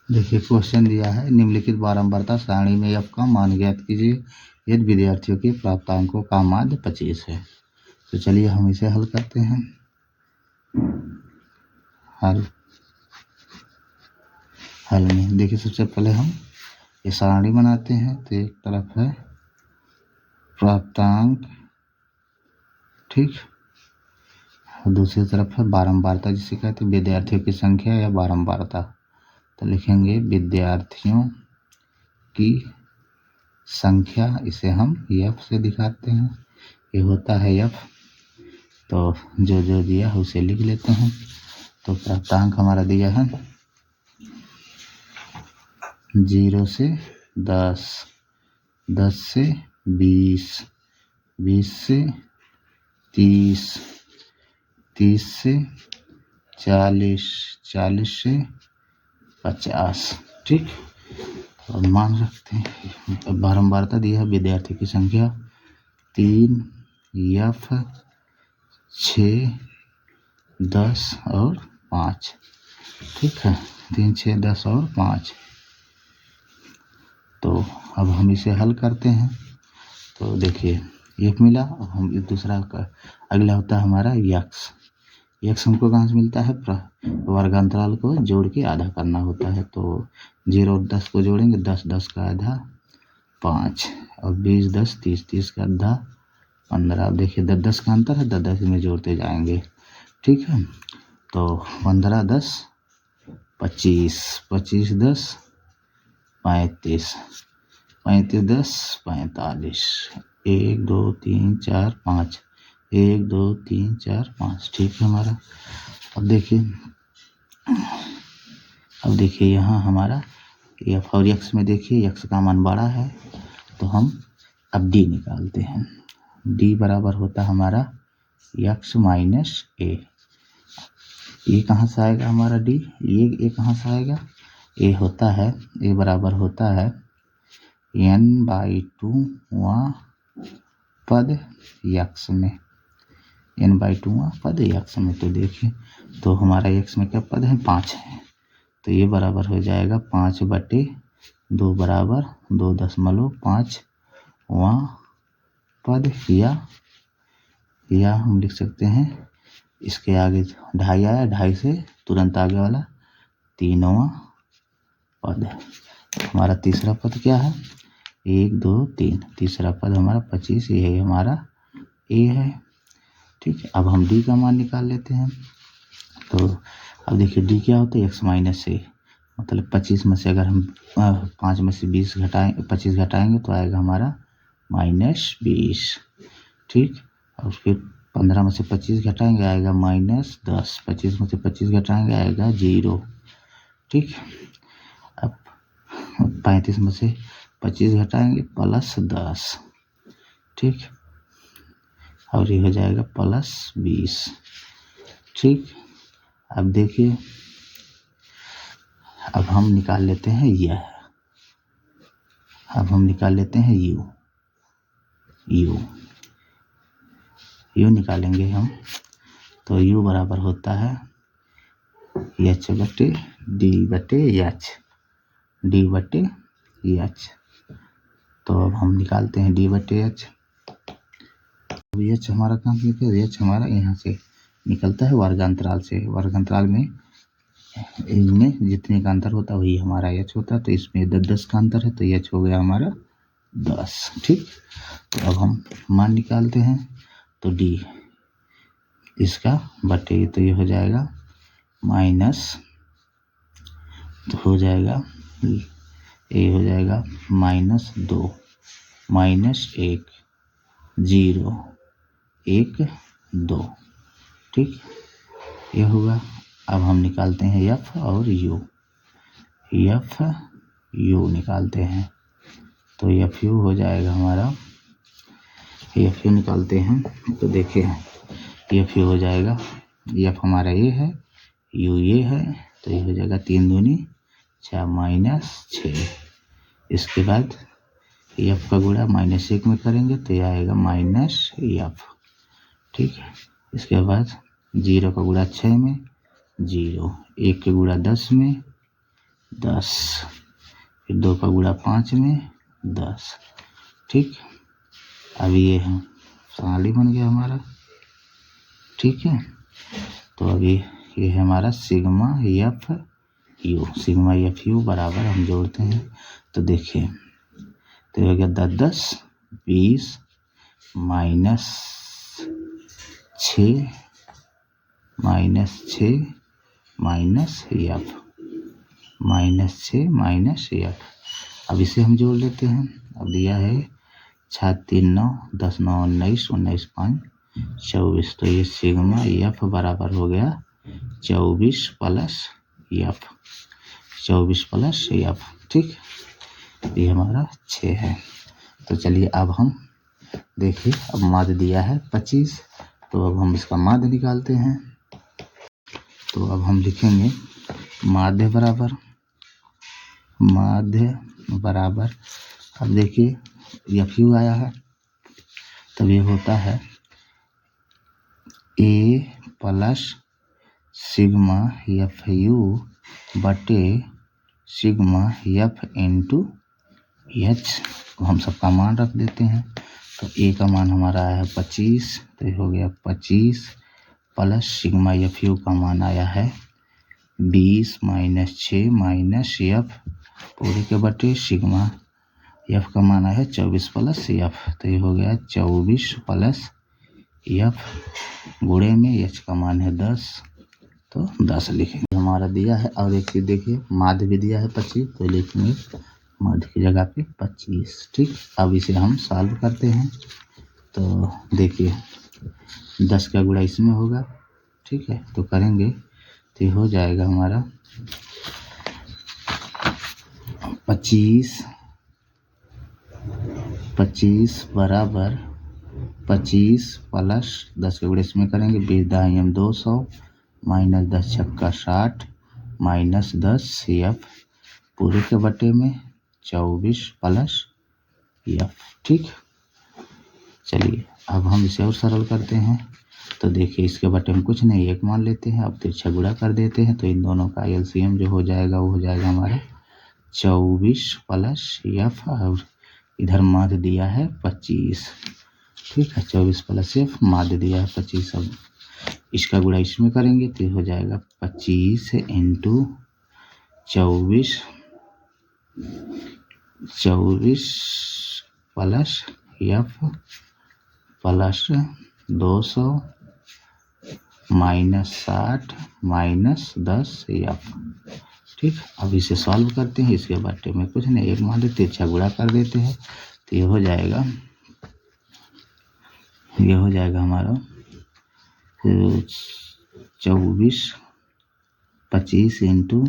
देखिए क्वेश्चन दिया है, निम्नलिखित बारंबारता सारणी में एफ का मान ज्ञात कीजिए यदि विद्यार्थियों के प्राप्तांकों का माध्य 25 है। तो चलिए हम इसे हल करते हैं। हल में देखिए सबसे पहले हम ये सारणी बनाते हैं। तो एक तरफ है प्राप्तांक, ठीक, और दूसरी तरफ है बारंबारता, जिसे कहते हैं विद्यार्थियों की संख्या या बारंबारता। तो लिखेंगे विद्यार्थियों की संख्या, इसे हम एफ से दिखाते हैं। ये होता है एफ। तो जो जो दिया है उसे लिख लेते हैं। तो प्राप्तांक हमारा दिया है 0 से 10, 10 से 20, 20 से 30, 30 से 40, 40 से 50, ठीक। और मान रखते हैं बारंबारता दिया है विद्यार्थी की संख्या 3, एफ 6, 10 और 5, ठीक है। 3, 6, 10 और 5। तो अब हम इसे हल करते हैं। तो देखिए एक मिला। अब हम इस दूसरा का अगला होता है हमारा यक्स। यक्स हमको कहाँ से मिलता है? वर्गांतराल को जोड़ के आधा करना होता है। तो 0 और 10 को जोड़ेंगे, 10 10 का आधा 5, और 20 10 30 30 का आधा 15। अब देखिए 10 10 का अंतर है, 10 10 में जोड़ते जाएंगे, ठीक है। तो 15 10 25, 25 10 35, 35 10 45, 1 2 3 4 5, 1 2 3 4 5, ठीक है हमारा। अब देखिए यहाँ हमारा एफ और एक्स में देखिए एक्स का मान बड़ा है, तो हम अब डी निकालते हैं। डी बराबर होता हमारा एक्स माइनस ए। ये कहाँ से आएगा हमारा डी? ये कहाँ से आएगा? ए होता है, ए बराबर होता है n/2 पद यक्स में, n/2 पद यक्स में। तो देखिए तो हमारा यक्स में क्या पद है? 5 है। तो ये बराबर हो जाएगा 5/2 बराबर 2.5 पद, या हम लिख सकते हैं इसके आगे 2.5 आया, 2.5 से तुरंत आगे वाला 3वां पद। हमारा तीसरा पद क्या है? 1 2 3, तीसरा पद हमारा 25, यही हमारा ए है, ठीक है। अब हम डी का मान निकाल लेते हैं। तो अब देखिए डी क्या होता है? एक्स माइनस ए, मतलब 25 में से अगर हम 5 में से 25 घटाएंगे तो आएगा हमारा -20, ठीक। और फिर 15 में से 25 घटाएंगे आएगा -10, 25 में से 25 घटाएंगे आएगा 0, ठीक। अब 35 में से 25 घटाएंगे +10, ठीक। और ये हो जाएगा +20, ठीक। अब देखिए अब हम निकाल लेते हैं यह, अब हम निकाल लेते हैं यू निकालेंगे हम। तो यू बराबर होता है h/d/h, d/h। तो अब हम निकालते हैं d/h। अब h हमारा कहाँ से निकलता है? h हमारा यहाँ से निकलता है वर्गांतराल से। वर्गांतराल में इनमें जितने का अंतर होता है वही हमारा h होता है। तो इसमें 10 10 का अंतर है, तो h हो गया हमारा 10, ठीक। तो अब हम मान निकालते हैं। तो d इसका बटे, तो ये हो जाएगा माइनस, तो हो जाएगा ये हो जाएगा -2 -1 0 1 2, ठीक, ये होगा। अब हम निकालते हैं एफ और यू, निकालते हैं। तो एफ यू हो जाएगा हमारा, एफ यू निकालते हैं। तो देखिए एफ यू हो जाएगा, एफ हमारा ये है, यू ये है, तो ये हो जाएगा 3 दूनी 6 -6। इसके बाद एफ का गुणा -1 में करेंगे तो ये आएगा -f, ठीक है। इसके बाद 0 का गुणा 6 में 0, 1 के गुणा 10 में 10, फिर 2 का गुणा 5 में 10। ठीक, अब ये है साली बन गया हमारा। ठीक है, तो अभी ये है हमारा sigma F you. Sigma F you बराबर हम जोड़ते हैं तो देखिए, तो ये हो गया 10 10 20 minus 6 minus F minus 6 minus F. अब इसे हम जोड़ लेते हैं। अब दिया है 6 3 9 10 9 19 19 5 24। तो ये सिग्मा एफ बराबर हो गया 24 प्लस एफ, 24 प्लस एफ। ठीक, ये हमारा 6 है। तो चलिए अब हम देखिए, अब माध्य दिया है 25, तो अब हम इसका माध्य निकालते हैं। तो अब हम लिखेंगे माध्य बराबर, अब देखिए एफ यू आया है, तब ये होता है ए प्लस सिग्मा एफ यू बटे सिग्मा एफ इंटू एच। हम सबका मान रख देते हैं। तो ए का मान हमारा आया है 25, तो ये हो गया 25 प्लस सिग्मा एफ यू का मान आया है 20 माइनस 6 माइनस एफ पूरे के बटे सिग्मा एफ का मान आया है 24 प्लस एफ। तो ये हो गया 24 प्लस एफ गुणे में एच का मान है 10, तो 10 लिखेंगे। हमारा दिया है। और एक चीज़ देखिए, माध्य भी दिया है 25, तो लिखेंगे माध्य की जगह पे 25। ठीक, अब इसे हम सॉल्व करते हैं। तो देखिए 10 का गुणा इसमें होगा। ठीक है, तो करेंगे तो ये हो जाएगा हमारा 25 बराबर 25 प्लस 10 के गुणे इसमें करेंगे 20 दाहिने 200 माइनस 10 छक्का 60 माइनस 10 एफ पूरे के बटे में 24 प्लस एफ। ठीक, चलिए अब हम इसे और सरल करते हैं। तो देखिए इसके बटे में कुछ नहीं, एक मान लेते हैं। अब तिरछा गुणा कर देते हैं, तो इन दोनों का एलसीएम जो हो जाएगा वो हो जाएगा हमारा 24 प्लस एफ, और इधर माध्य दिया है 25। ठीक है, 24 प्लस एफ, माध्य दिया है 25। अब इसका गुणा इसमें करेंगे तो हो जाएगा 25 into 24 plus F plus 200 minus 60 minus 10 F. ठीक, अब इसे सॉल्व करते हैं। इसके बटे में कुछ नहीं, एक मान लेते, तिरछा गुणा कर देते हैं, तो ये हो जाएगा हमारा 24 25 इंटू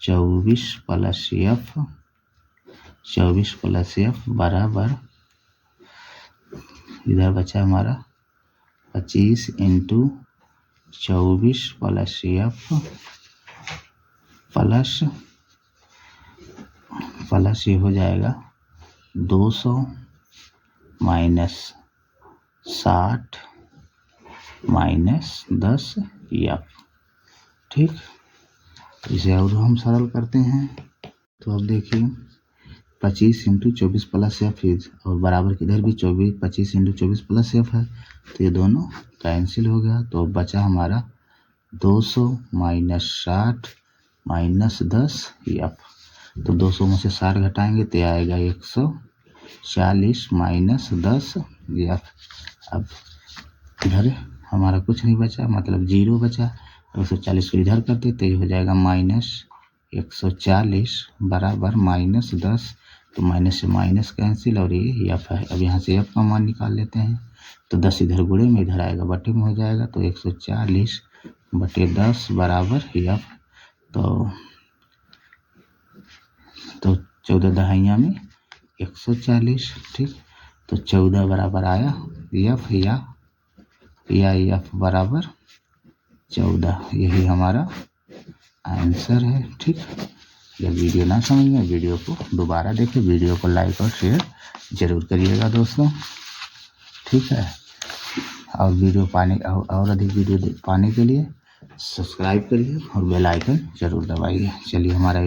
24 प्लस एफ बराबर, इधर बचा हमारा 25 इंटू 24 प्लस एफ प्लस ये हो जाएगा 200 माइनस 60 माइनस 10 एफ। ठीक, इसे और हम सरल करते हैं। तो अब देखिए 25 इंटू 24 प्लस एफ और बराबर किधर भी 25 इंटू 24 प्लस एफ है, तो ये दोनों कैंसिल हो गया। तो बचा हमारा 200 माइनस 60 माइनस 10 एफ। तो 200 में से 60 घटाएंगे तो आएगा 140 माइनस 10 एफ। अब इधर हमारा कुछ नहीं बचा, मतलब 0 बचा। 140 को इधर करते तो ये हो जाएगा माइनस 140 बराबर माइनस 10, तो माइनस से माइनस कैंसिल और ये एफ है। अब यहाँ से एफ का मान निकाल लेते हैं। तो 10 इधर गुणे में, इधर आएगा बटे में हो जाएगा, तो 140 बटे 10 बराबर एफ। तो 14 दहाइयाँ में 140। ठीक, तो 14 बराबर आया एफ, या एफ बराबर 14। यही हमारा आंसर है। ठीक, जब वीडियो ना समझ में, वीडियो को दोबारा देखें, वीडियो को लाइक और शेयर जरूर करिएगा दोस्तों। ठीक है, और वीडियो पाने और अधिक वीडियो पाने के लिए सब्सक्राइब करिए और बेल आइकन जरूर दबाइए। चलिए हमारा